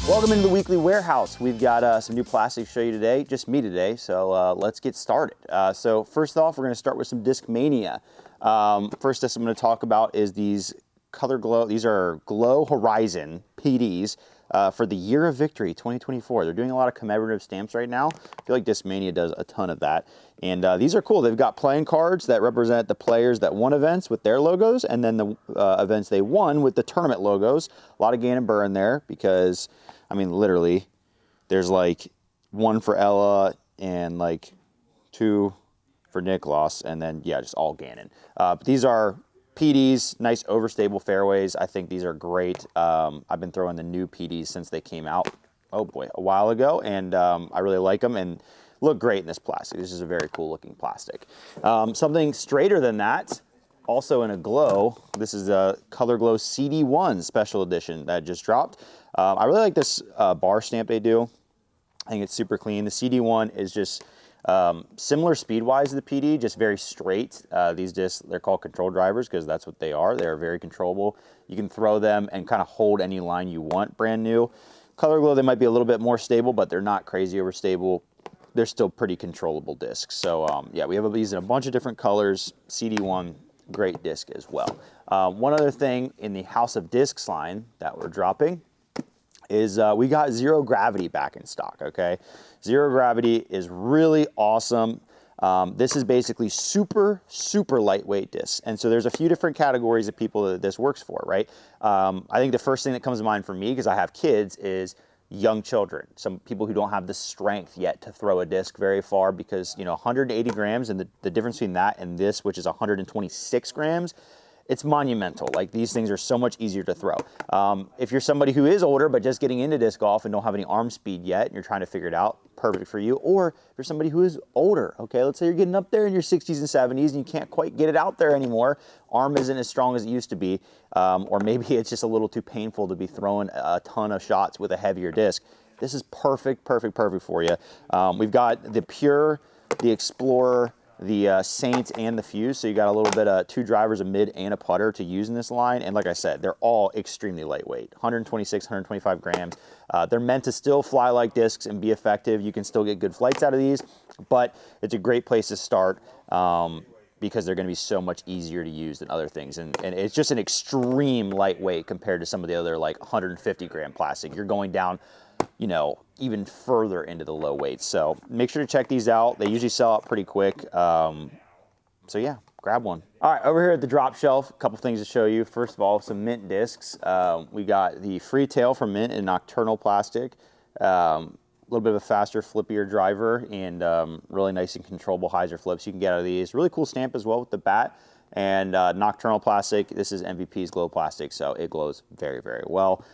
Welcome into the weekly warehouse. We've got some new plastic to show you today, just me today, so let's get started. So first off, we're going to start with some Discmania. First I'm going to talk about is these Color Glow. These are Glow Horizon PDs for the Year of Victory 2024. They're doing a lot of commemorative stamps right now. I feel like Discmania does a ton of that. And these are cool. They've got playing cards that represent the players that won events with their logos, and then the events they won with the tournament logos. A lot of Gannon Burr in there because, I mean, literally, there's like one for Ella and like two for Nicholas, and then, yeah, just all Gannon. But these are PDs, nice overstable fairways. I think these are great. I've been throwing the new PDs since they came out, oh boy, a while ago, and I really like them and look great in this plastic. This is a very cool looking plastic. Something straighter than that, also in a glow, this is a Color Glow CD1 special edition that just dropped. I really like this bar stamp they do. I think it's super clean. The CD1 is just similar speed-wise to the PD, just very straight. These discs, they're called control drivers because that's what they are. They're very controllable. You can throw them and kind of hold any line you want, brand new. Color Glow, they might be a little bit more stable, but they're not crazy overstable. They're still pretty controllable discs. So yeah, we have these in a bunch of different colors. CD1, great disc as well. One other thing in the House of Discs line that we're dropping is we got Zero Gravity back in stock, okay? Zero Gravity is really awesome. This is basically super, super lightweight discs. And so there's a few different categories of people that this works for, right? I think the first thing that comes to mind for me, because I have kids, is young children, some people who don't have the strength yet to throw a disc very far because, you know, 180 grams and the difference between that and this, which is 126 grams, it's monumental. Like, these things are so much easier to throw. If you're somebody who is older but just getting into disc golf and don't have any arm speed yet and you're trying to figure it out, perfect for you. Or if you're somebody who is older, okay, let's say you're getting up there in your 60s and 70s and you can't quite get it out there anymore, arm isn't as strong as it used to be, or maybe it's just a little too painful to be throwing a ton of shots with a heavier disc. This is perfect, perfect, perfect for you. We've got the Pure, the Explorer, the Saint, and the Fuse, so you got a little bit of two drivers, a mid and a putter to use in this line, and like I said, they're all extremely lightweight, 126, 125 grams. They're meant to still fly like discs and be effective. You can still get good flights out of these, but it's a great place to start because they're going to be so much easier to use than other things, and it's just an extreme lightweight compared to some of the other like 150 gram plastic. You're going down, you know, even further into the low weights. So make sure to check these out. They usually sell out pretty quick. So yeah, grab one. All right, over here at the drop shelf, a couple things to show you. First of all, some Mint discs. We got the Free Tail from Mint in nocturnal plastic. A little bit of a faster, flippier driver, and really nice and controllable Heiser flips you can get out of these. Really cool stamp as well with the bat. And nocturnal plastic, this is MVP's glow plastic, so it glows very, very well.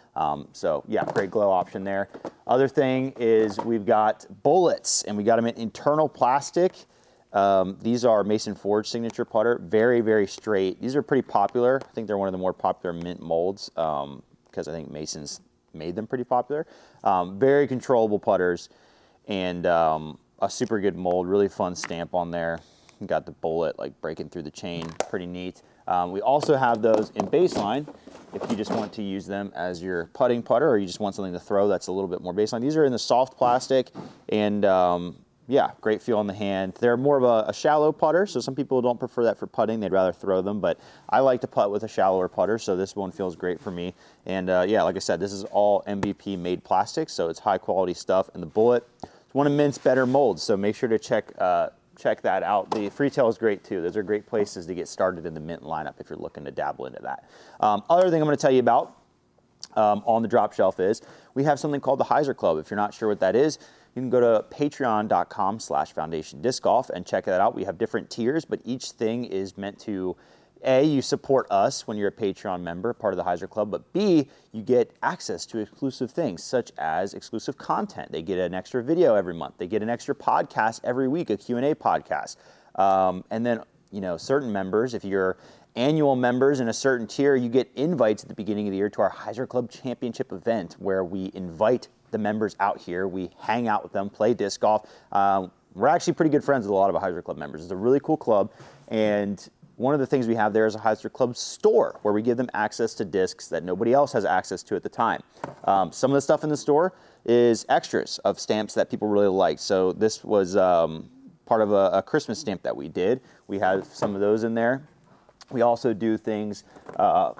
So yeah, great glow option there. Other thing is we've got bullets, and we got them in internal plastic. These are Mason Forge signature putter, very, very straight. These are pretty popular. I think they're one of the more popular Mint molds because I think Mason's made them pretty popular. Very controllable putters, and a super good mold, really fun stamp on there. Got the bullet like breaking through the chain, pretty neat. We also have those in baseline if you just want to use them as your putting putter, or you just want something to throw that's a little bit more baseline. These are in the soft plastic, and yeah, great feel on the hand. They're more of a shallow putter, so some people don't prefer that for putting. They'd rather throw them, but I like to putt with a shallower putter, so this one feels great for me. And yeah, like I said, this is all MVP made plastic, so it's high quality stuff. And the bullet, it's one of Mint's better molds, so make sure to check that out. The Free Tail is great too. Those are great places to get started in the Mint lineup if you're looking to dabble into that. Other thing I'm going to tell you about on the drop shelf is we have something called the Heiser Club. If you're not sure what that is, you can go to patreon.com/foundationdiscgolf and check that out. We have different tiers, but each thing is meant to, A, you support us when you're a Patreon member, part of the Heiser Club, but B, you get access to exclusive things such as exclusive content. They get an extra video every month. They get an extra podcast every week, a Q&A podcast. And then, you know, certain members, if you're annual members in a certain tier, you get invites at the beginning of the year to our Heiser Club Championship event where we invite the members out here. We hang out with them, play disc golf. We're actually pretty good friends with a lot of Heiser Club members. It's a really cool club, and one of the things we have there is a Heiser Club store where we give them access to discs that nobody else has access to at the time. Some of the stuff in the store is extras of stamps that people really like. So this was part of a Christmas stamp that we did. We have some of those in there. We also do things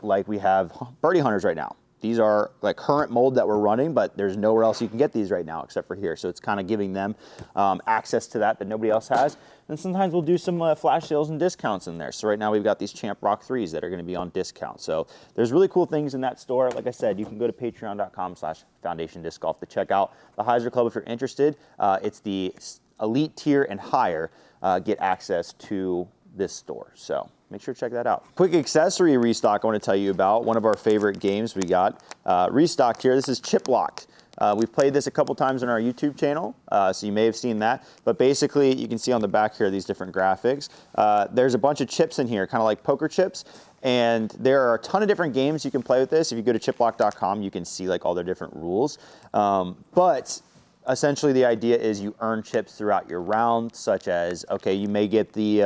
like we have birdie hunters right now. These are like current mold that we're running, but there's nowhere else you can get these right now except for here. So it's kind of giving them access to that nobody else has. And sometimes we'll do some flash sales and discounts in there. So right now we've got these Champ Rock 3s that are going to be on discount. So there's really cool things in that store. Like I said, you can go to patreon.com/Foundation Disc Golf to check out the Heiser Club if you're interested. It's the elite tier and higher get access to this store. So make sure to check that out. Quick accessory restock I want to tell you about. One of our favorite games we got restocked here. This is Chip Locked. We've played this a couple times on our YouTube channel, so you may have seen that. But basically, you can see on the back here these different graphics. There's a bunch of chips in here, kind of like poker chips. And there are a ton of different games you can play with this. If you go to chiplock.com, you can see like all their different rules. But essentially, the idea is you earn chips throughout your round, such as, okay, you may get the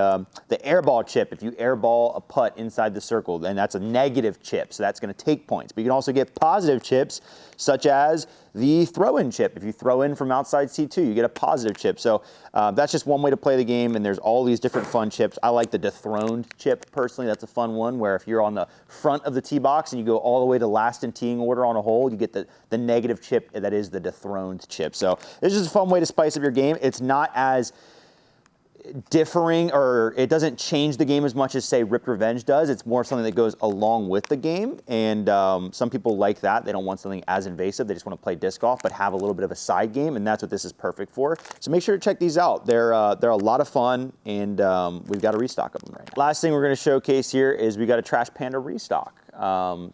airball chip if you airball a putt inside the circle, then that's a negative chip, so that's going to take points. But you can also get positive chips, such as the throw-in chip. If you throw in from outside C2, you get a positive chip. So that's just one way to play the game, and there's all these different fun chips. I like the dethroned chip, personally. That's a fun one, where if you're on the front of the tee box and you go all the way to last in teeing order on a hole, you get the negative chip that is the dethroned chip. So it's just a fun way to spice up your game. It's not as differing, or it doesn't change the game as much as, say, Ripped Revenge does. It's more something that goes along with the game, and some people like that. They don't want something as invasive. They just want to play disc golf but have a little bit of a side game, and that's what this is perfect for. So make sure to check these out. They're a lot of fun, and we've got a restock of them right now. Last thing we're going to showcase here is we got a Trash Panda restock.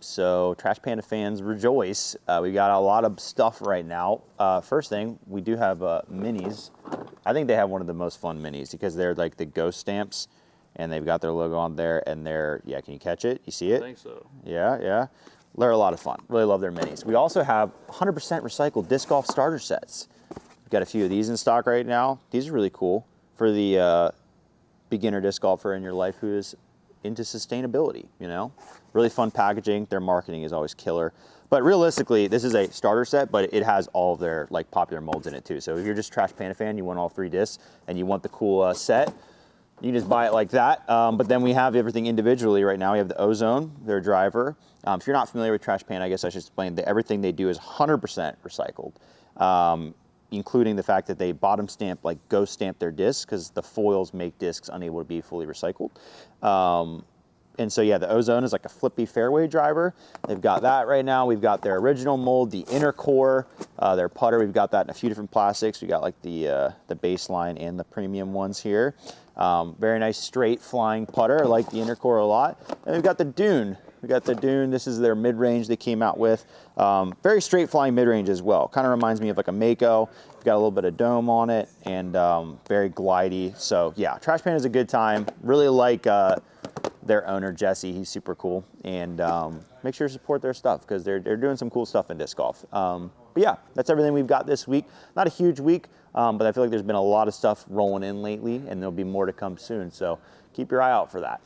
So Trash Panda fans rejoice. We got a lot of stuff right now. First thing, we do have minis. I think they have one of the most fun minis because they're like the ghost stamps, and they've got their logo on there, and they're, yeah, can you catch it? You see it? I think so. Yeah, yeah. They're a lot of fun. Really love their minis. We also have 100% recycled disc golf starter sets. We've got a few of these in stock right now. These are really cool for the beginner disc golfer in your life who is into sustainability, you know? Really fun packaging. Their marketing is always killer. But realistically, this is a starter set, but it has all of their like popular molds in it too. So if you're just Trash Panda fan, you want all 3 discs, and you want the cool set, you can just buy it like that. But then we have everything individually right now. We have the Ozone, their driver. If you're not familiar with Trash Panda, I guess I should explain that everything they do is 100% recycled, including the fact that they bottom stamp, like ghost stamp their discs, because the foils make discs unable to be fully recycled. And so, yeah, the Ozone is like a flippy fairway driver. They've got that right now. We've got their original mold, the inner core, their putter. We've got that in a few different plastics. We got like the baseline and the premium ones here. Very nice straight flying putter. I like the inner core a lot. And we've got the Dune. We got the Dune. This is their mid-range they came out with. Very straight flying mid-range as well. Kind of reminds me of like a Mako. We've got a little bit of dome on it, and very glidey. So yeah, Trash Panda is a good time. Really like their owner, Jesse. He's super cool. And make sure to support their stuff because they're doing some cool stuff in disc golf. But yeah, that's everything we've got this week. Not a huge week, but I feel like there's been a lot of stuff rolling in lately, and there'll be more to come soon. So keep your eye out for that.